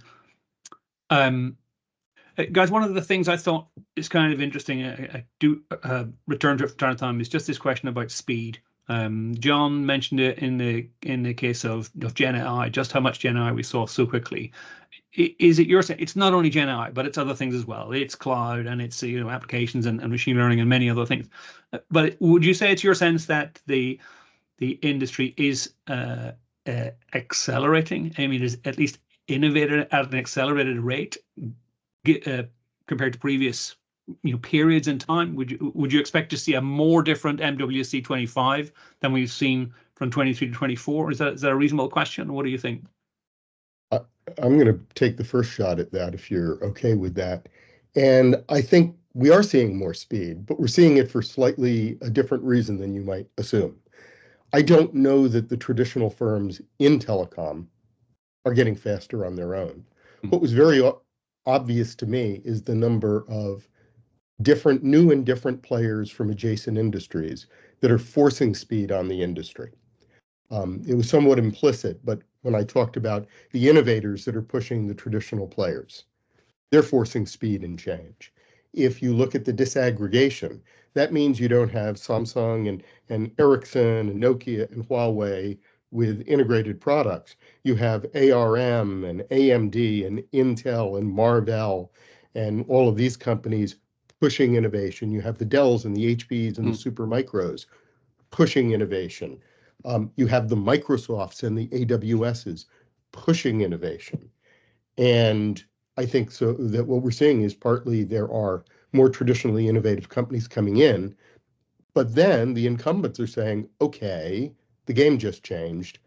Guys, one of the things I thought is kind of interesting, I do return to it from time to time, is just this question about speed. John mentioned it in the case of Gen AI, just how much Gen AI we saw so quickly. Is it your sense? It's not only Gen AI, but it's other things as well. It's cloud and it's applications and machine learning and many other things. But would you say it's your sense that the industry is accelerating? I mean, is at least innovated at an accelerated rate compared to previous periods in time? Would you expect to see a more different MWC25 than we've seen from 23 to 24? Is that a reasonable question? What do you think?
I'm going to take the first shot at that, if you're okay with that. And I think we are seeing more speed, but we're seeing it for slightly a different reason than you might assume. I don't know that the traditional firms in telecom are getting faster on their own. What was very obvious to me is the number of new and different players from adjacent industries that are forcing speed on the industry. It was somewhat implicit, but when I talked about the innovators that are pushing the traditional players, they're forcing speed and change. If you look at the disaggregation, that means you don't have Samsung and Ericsson and Nokia and Huawei with integrated products. You have ARM and AMD and Intel and Marvell and all of these companies pushing innovation. You have the Dells and the HPs and the Supermicros pushing innovation. You have the Microsofts and the AWSs pushing innovation. And I think so that what we're seeing is partly there are more traditionally innovative companies coming in, but then the incumbents are saying, okay, the game just changed.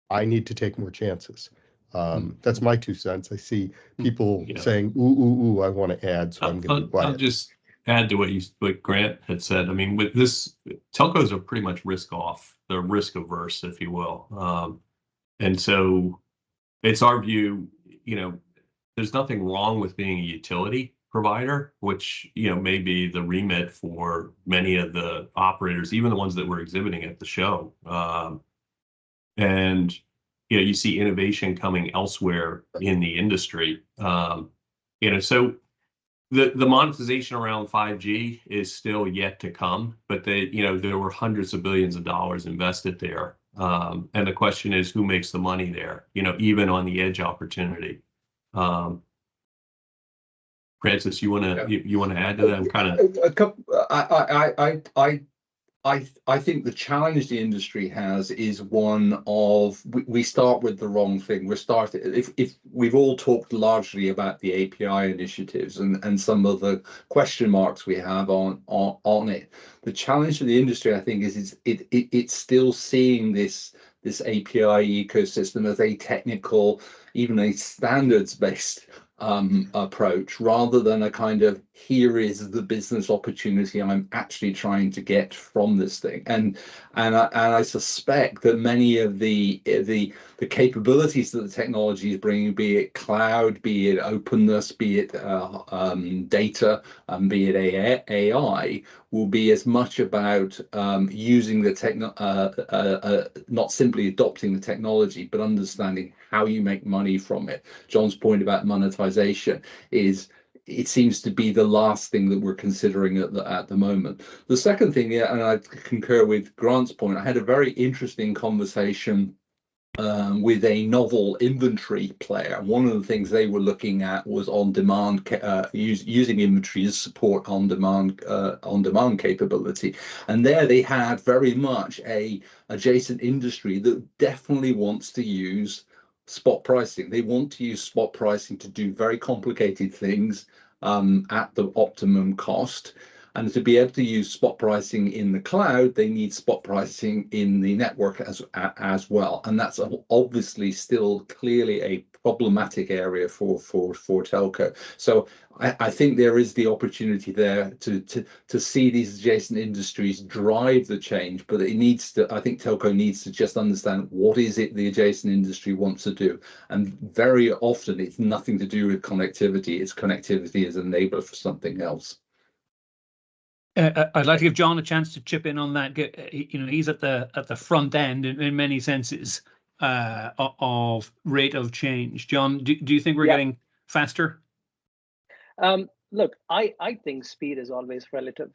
I need to take more chances. That's my 2 cents. I see people saying, ooh, I want to add, so I'm going to be quiet.
I'll just add to what Grant had said. I mean, with this, telcos are pretty much risk off. They're risk averse, if you will. And so it's our view, there's nothing wrong with being a utility provider, which, may be the remit for many of the operators, even the ones that were exhibiting at the show. And, you see innovation coming elsewhere in the industry. So the monetization around 5G is still yet to come, but there were hundreds of billions of dollars invested there. And the question is, who makes the money there, even on the edge opportunity? Francis, you want to add to that? I'm kind of.
I think the challenge the industry has is one of we start with the wrong thing. If we've all talked largely about the API initiatives and some of the question marks we have on it. The challenge for the industry, I think, is it's still seeing this API ecosystem as a technical, even a standards-based approach, rather than a kind of, here is the business opportunity I'm actually trying to get from this thing. And I suspect that many of the capabilities that the technology is bringing, be it cloud, be it openness, be it data, be it AI, will be as much about using the not simply adopting the technology, but understanding how you make money from it. John's point about monetization it seems to be the last thing that we're considering at the moment. The second thing, and I concur with Grant's point, I had a very interesting conversation with a novel inventory player. One of the things they were looking at was on-demand, using inventory to support on-demand capability. And there they had very much a adjacent industry that definitely wants to use spot pricing. They want to use spot pricing to do very complicated things at the optimum cost. And to be able to use spot pricing in the cloud, they need spot pricing in the network as well. And that's obviously still clearly a problematic area for telco. So I think there is the opportunity there to see these adjacent industries drive the change, but I think telco needs to just understand what is it the adjacent industry wants to do. And very often it's nothing to do with connectivity. It's connectivity as an enabler for something else.
I'd like to give John a chance to chip in on that. He's at the front end in many senses of rate of change. John, do you think we're getting faster?
Look, I think speed is always relative.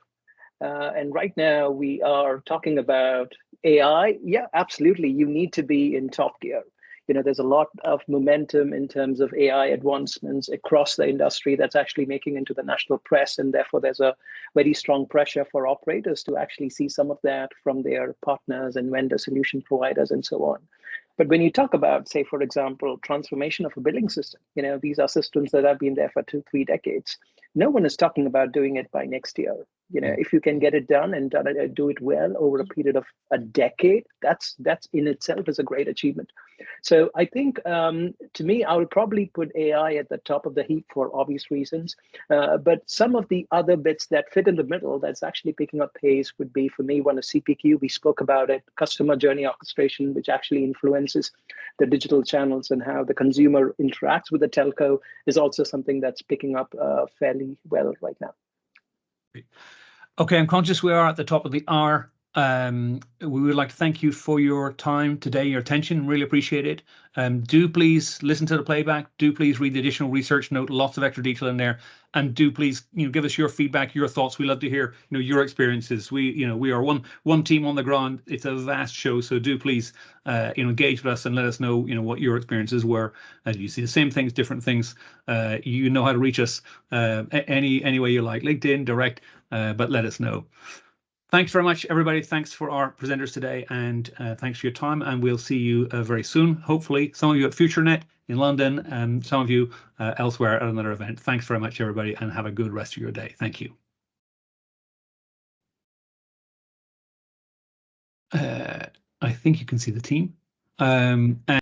And right now we are talking about AI. Yeah, absolutely. You need to be in top gear. There's a lot of momentum in terms of AI advancements across the industry that's actually making into the national press. And therefore, there's a very strong pressure for operators to actually see some of that from their partners and vendor solution providers and so on. But when you talk about, say, for example, transformation of a billing system, these are systems that have been there for 2-3 decades. No one is talking about doing it by next year. If you can get it done and do it well over a period of a decade, that's in itself is a great achievement. So I think, to me, I would probably put AI at the top of the heap for obvious reasons. But some of the other bits that fit in the middle that's actually picking up pace would be, for me, one of CPQ. We spoke about it, customer journey orchestration, which actually influences the digital channels and how the consumer interacts with the telco, is also something that's picking up fairly well right now.
Okay, I'm conscious we are at the top of the hour. We would like to thank you for your time today, your attention. Really appreciate it. Do please listen to the playback. Do please read the additional research note. Lots of extra detail in there. And do please, give us your feedback, your thoughts. We love to hear, your experiences. We are one team on the ground. It's a vast show, so do please, engage with us and let us know, what your experiences were. You see the same things, different things. You know how to reach us any way you like, LinkedIn, direct, but let us know. Thanks very much, everybody. Thanks for our presenters today, and thanks for your time. And we'll see you very soon. Hopefully, some of you at FutureNet in London, and some of you elsewhere at another event. Thanks very much, everybody, and have a good rest of your day. Thank you. I think you can see the team. And